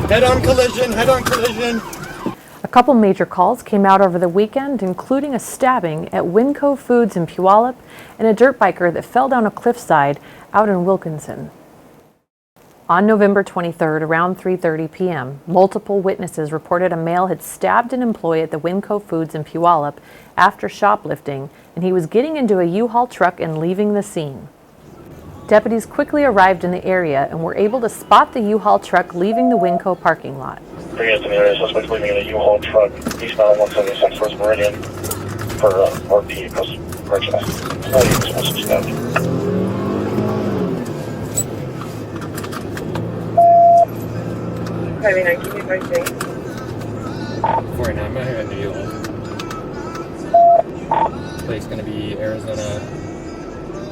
Head-on collision, head-on collision. A couple major calls came out over the weekend, including a stabbing at Winco Foods in Puyallup and a dirt biker that fell down a cliffside out in Wilkinson. On November 23rd, around 3:30 p.m., multiple witnesses reported a male had stabbed an employee at the Winco Foods in Puyallup after shoplifting, and he was getting into a U-Haul truck and leaving the scene. Deputies quickly arrived in the area and were able to spot the U-Haul truck leaving the Winco parking lot. Previous in the area, suspect leaving in a U-Haul truck eastbound 176 First Meridian for RP, correction. It's not even supposed to stop. 49, I'm not here in the U-Haul. Place going to be Arizona,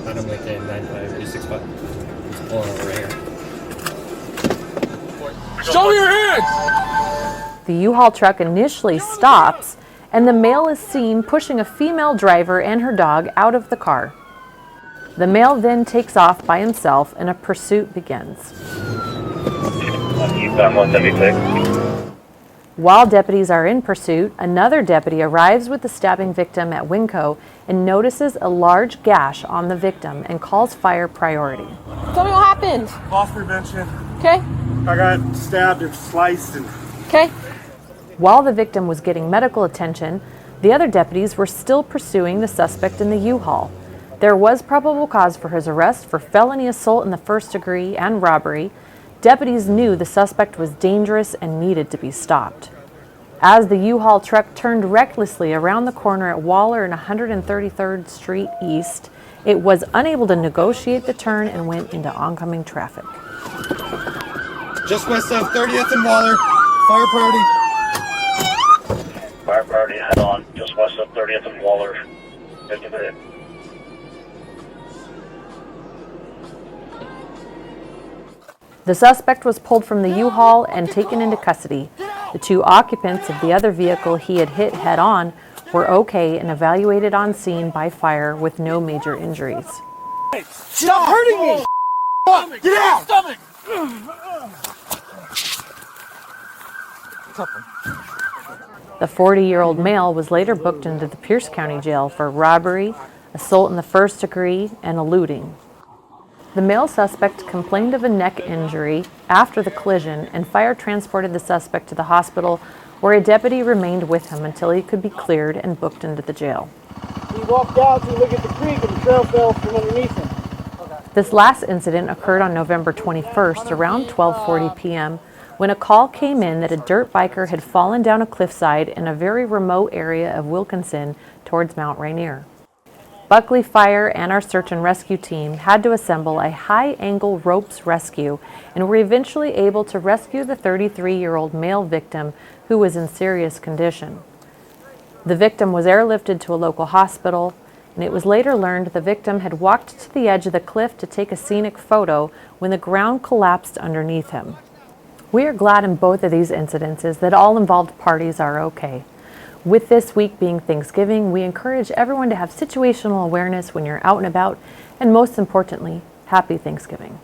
Adam Lincoln, 95865. He's pulling over right here. Show me your hands! The U-Haul truck initially stops, and the male is seen pushing a female driver and her dog out of the car. The male then takes off by himself, and a pursuit begins. While deputies are in pursuit, another deputy arrives with the stabbing victim at Winco and notices a large gash on the victim and calls fire priority. Tell me what happened. Loss prevention. Okay. I got stabbed and sliced and... Okay. While the victim was getting medical attention, the other deputies were still pursuing the suspect in the U-Haul. There was probable cause for his arrest for felony assault in the first degree and robbery. Deputies knew the suspect was dangerous and needed to be stopped. As the U-Haul truck turned recklessly around the corner at Waller and 133rd Street East, it was unable to negotiate the turn and went into oncoming traffic. Just west of 30th and Waller. Fire priority. Fire priority head on, just west of 30th and Waller. 50 minutes. The suspect was pulled from the U-Haul and taken into custody. The two occupants of the other vehicle he had hit head-on were okay and evaluated on scene by fire with no major injuries. Stop hurting me! Get out! Stomach! The 40-year-old male was later booked into the Pierce County Jail for robbery, assault in the first degree, and eluding. The male suspect complained of a neck injury after the collision, and fire transported the suspect to the hospital, where a deputy remained with him until he could be cleared and booked into the jail. He walked out to look at the creek and the trail fell from underneath him. This last incident occurred on November 21st around 12:40 p.m. when a call came in that a dirt biker had fallen down a cliffside in a very remote area of Wilkinson towards Mount Rainier. Buckley Fire and our search and rescue team had to assemble a high-angle ropes rescue and were eventually able to rescue the 33-year-old male victim who was in serious condition. The victim was airlifted to a local hospital, and it was later learned the victim had walked to the edge of the cliff to take a scenic photo when the ground collapsed underneath him. We are glad in both of these incidences that all involved parties are okay. With this week being Thanksgiving, we encourage everyone to have situational awareness when you're out and about, and most importantly, happy Thanksgiving.